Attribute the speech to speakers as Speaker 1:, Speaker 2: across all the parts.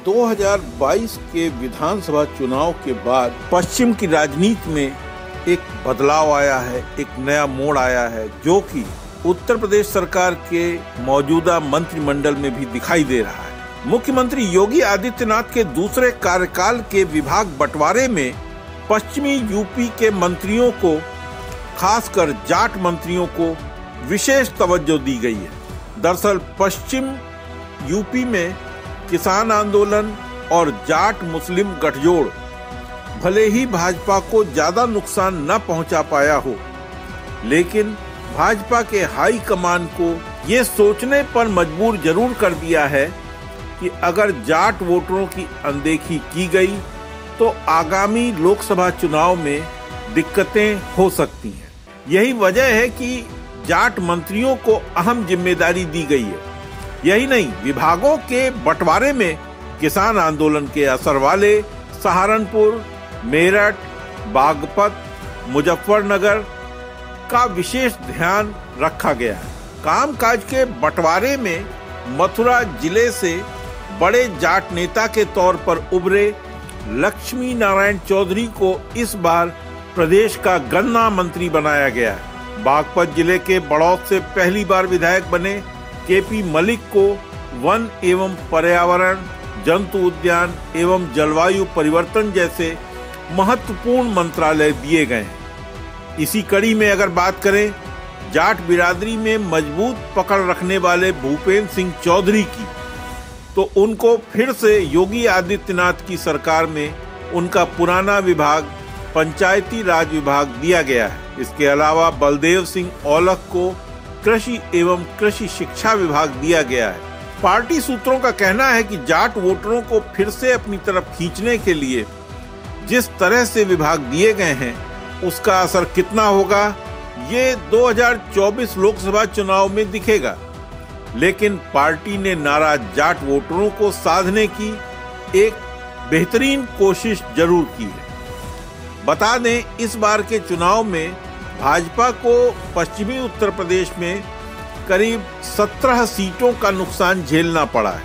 Speaker 1: 2022 के विधानसभा चुनाव के बाद पश्चिम की राजनीति में एक बदलाव आया है, एक नया मोड़ आया है, जो कि उत्तर प्रदेश सरकार के मौजूदा मंत्रिमंडल में भी दिखाई दे रहा है। मुख्यमंत्री योगी आदित्यनाथ के दूसरे कार्यकाल के विभाग बंटवारे में पश्चिमी यूपी के मंत्रियों को, खासकर जाट मंत्रियों को विशेष तवज्जो दी गई है। दरअसल पश्चिम यूपी में किसान आंदोलन और जाट मुस्लिम गठजोड़ भले ही भाजपा को ज्यादा नुकसान न पहुंचा पाया हो, लेकिन भाजपा के हाई कमान को ये सोचने पर मजबूर जरूर कर दिया है कि अगर जाट वोटरों की अनदेखी की गई तो आगामी लोकसभा चुनाव में दिक्कतें हो सकती हैं। यही वजह है कि जाट मंत्रियों को अहम जिम्मेदारी दी गई है। यही नहीं, विभागों के बंटवारे में किसान आंदोलन के असर वाले सहारनपुर, मेरठ, बागपत, मुजफ्फरनगर का विशेष ध्यान रखा गया है। कामकाज के बंटवारे में मथुरा जिले से बड़े जाट नेता के तौर पर उभरे लक्ष्मी नारायण चौधरी को इस बार प्रदेश का गन्ना मंत्री बनाया गया है। बागपत जिले के बड़ौद से पहली बार विधायक बने केपी मलिक को वन एवं पर्यावरण, जंतु उद्यान एवं जलवायु परिवर्तन जैसे महत्वपूर्ण मंत्रालय दिए गए हैं। इसी कड़ी में अगर बात करें जाट बिरादरी में मजबूत पकड़ रखने वाले भूपेंद्र सिंह चौधरी की, तो उनको फिर से योगी आदित्यनाथ की सरकार में उनका पुराना विभाग पंचायती राज विभाग दिया गया है। इसके अलावा बलदेव सिंह औलख को कृषि एवं कृषि शिक्षा विभाग दिया गया है। पार्टी सूत्रों का कहना है कि जाट वोटरों को फिर से अपनी तरफ खींचने के लिए जिस तरह से विभाग दिए गए हैं, उसका असर कितना होगा ये 2024 लोकसभा चुनाव में दिखेगा। लेकिन पार्टी ने नाराज जाट वोटरों को साधने की एक बेहतरीन कोशिश जरूर की है। बता दें, इस बार के चुनाव में भाजपा को पश्चिमी उत्तर प्रदेश में करीब 17 सीटों का नुकसान झेलना पड़ा है।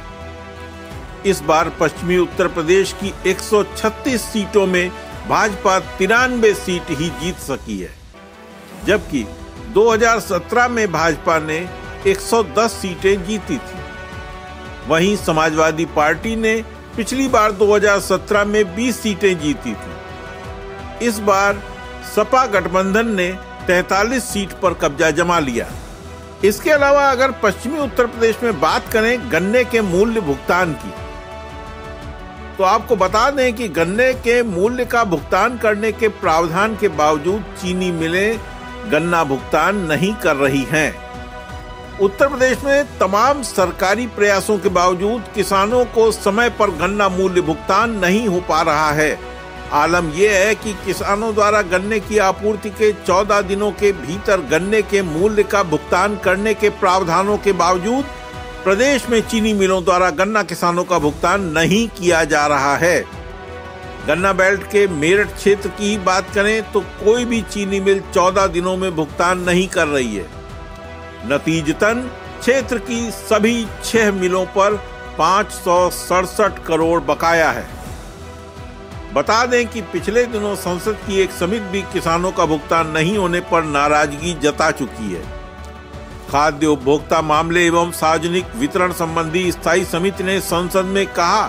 Speaker 1: इस बार पश्चिमी उत्तर प्रदेश की 136 सीटों में भाजपा 93 सीट ही जीत सकी है, जबकि 2017 में भाजपा ने 110 सीटें जीती थी। वहीं समाजवादी पार्टी ने पिछली बार 2017 में 20 सीटें जीती थी। इस बार सपा गठबंधन ने 43 सीट पर कब्जा जमा लिया। इसके अलावा अगर पश्चिमी उत्तर प्रदेश में बात करें गन्ने के मूल्य भुगतान की, तो आपको बता दें कि गन्ने के मूल्य का भुगतान करने के प्रावधान के बावजूद चीनी मिलें गन्ना भुगतान नहीं कर रही हैं। उत्तर प्रदेश में तमाम सरकारी प्रयासों के बावजूद किसानों को समय पर गन्ना मूल्य भुगतान नहीं हो पा रहा है। आलम यह है कि किसानों द्वारा गन्ने की आपूर्ति के 14 दिनों के भीतर गन्ने के मूल्य का भुगतान करने के प्रावधानों के बावजूद प्रदेश में चीनी मिलों द्वारा गन्ना किसानों का भुगतान नहीं किया जा रहा है। गन्ना बेल्ट के मेरठ क्षेत्र की बात करें तो कोई भी चीनी मिल 14 दिनों में भुगतान नहीं कर रही है। नतीजतन क्षेत्र की सभी 6 मिलों पर 567 करोड़ बकाया है। बता दें कि पिछले दिनों संसद की एक समिति भी किसानों का भुगतान नहीं होने पर नाराजगी जता चुकी है। खाद्य उपभोक्ता मामले एवं सार्वजनिक वितरण संबंधी स्थायी समिति ने संसद में कहा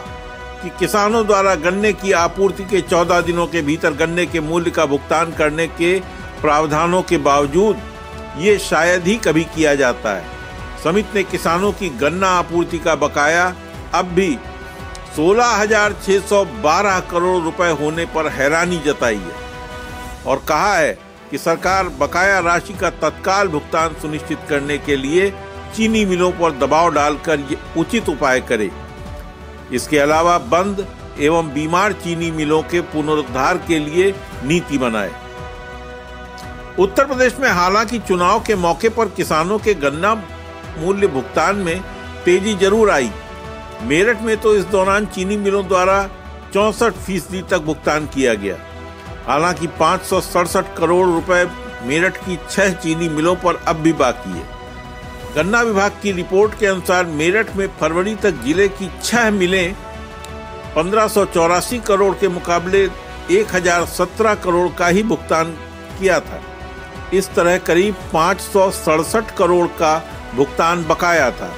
Speaker 1: कि किसानों द्वारा गन्ने की आपूर्ति के 14 दिनों के भीतर गन्ने के मूल्य का भुगतान करने के प्रावधानों के बावजूद ये शायद ही कभी किया जाता है। समिति ने किसानों की गन्ना आपूर्ति का बकाया अब भी 16,612 करोड़ रुपए होने पर हैरानी जताई है और कहा है कि सरकार बकाया राशि का तत्काल भुगतान सुनिश्चित करने के लिए चीनी मिलों पर दबाव डालकर ये उचित उपाय करे। इसके अलावा बंद एवं बीमार चीनी मिलों के पुनरुद्धार के लिए नीति बनाए। उत्तर प्रदेश में हालांकि चुनाव के मौके पर किसानों के गन्ना मूल्य भुगतान में तेजी जरूर आई। मेरठ में तो इस दौरान चीनी मिलों द्वारा 64% तक भुगतान किया गया। हालांकि 567 करोड़ रुपए मेरठ की 6 चीनी मिलों पर अब भी बाकी है। गन्ना विभाग की रिपोर्ट के अनुसार मेरठ में फरवरी तक जिले की 6 मिलें 1584 करोड़ के मुकाबले 1017 करोड़ का ही भुगतान किया था। इस तरह करीब 567 करोड़ का भुगतान बकाया था।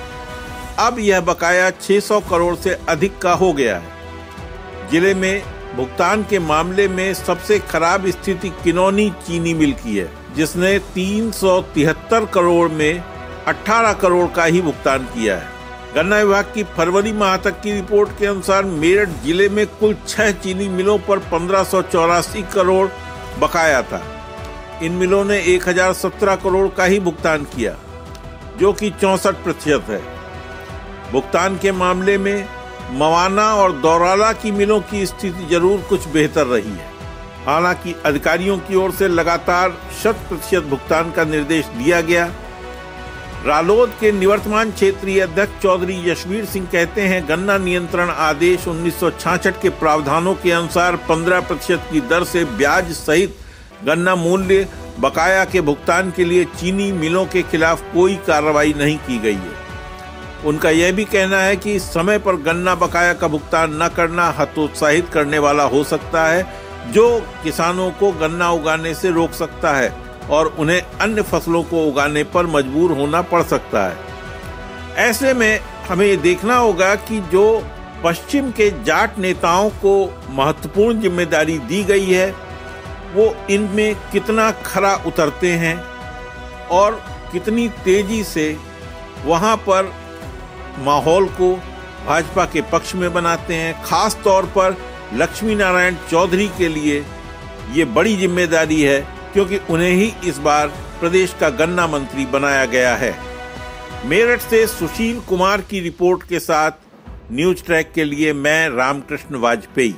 Speaker 1: अब यह बकाया 600 करोड़ से अधिक का हो गया है। जिले में भुगतान के मामले में सबसे खराब स्थिति किनौनी चीनी मिल की है, जिसने 373 करोड़ में 18 करोड़ का ही भुगतान किया है। गन्ना विभाग की फरवरी माह तक की रिपोर्ट के अनुसार मेरठ जिले में कुल 6 चीनी मिलों पर 1584 करोड़ बकाया था। इन मिलों ने 1017 करोड़ का ही भुगतान किया, जो कि 64% है। भुगतान के मामले में मवाना और दौराला की मिलों की स्थिति जरूर कुछ बेहतर रही है। हालांकि अधिकारियों की ओर से लगातार 100% भुगतान का निर्देश दिया गया। रालोद के निवर्तमान क्षेत्रीय अध्यक्ष चौधरी यशवीर सिंह कहते हैं, गन्ना नियंत्रण आदेश 1966 के प्रावधानों के अनुसार 15% की दर से ब्याज सहित गन्ना मूल्य बकाया के भुगतान के लिए चीनी मिलों के खिलाफ कोई कार्रवाई नहीं की गई है। उनका यह भी कहना है कि समय पर गन्ना बकाया का भुगतान न करना हतोत्साहित करने वाला हो सकता है, जो किसानों को गन्ना उगाने से रोक सकता है और उन्हें अन्य फसलों को उगाने पर मजबूर होना पड़ सकता है। ऐसे में हमें ये देखना होगा कि जो पश्चिम के जाट नेताओं को महत्वपूर्ण जिम्मेदारी दी गई है, वो इनमें कितना खरा उतरते हैं और कितनी तेजी से वहाँ पर माहौल को भाजपा के पक्ष में बनाते हैं। खास तौर पर लक्ष्मी नारायण चौधरी के लिए ये बड़ी जिम्मेदारी है, क्योंकि उन्हें ही इस बार प्रदेश का गन्ना मंत्री बनाया गया है। मेरठ से सुशील कुमार की रिपोर्ट के साथ न्यूज ट्रैक के लिए मैं रामकृष्ण वाजपेयी।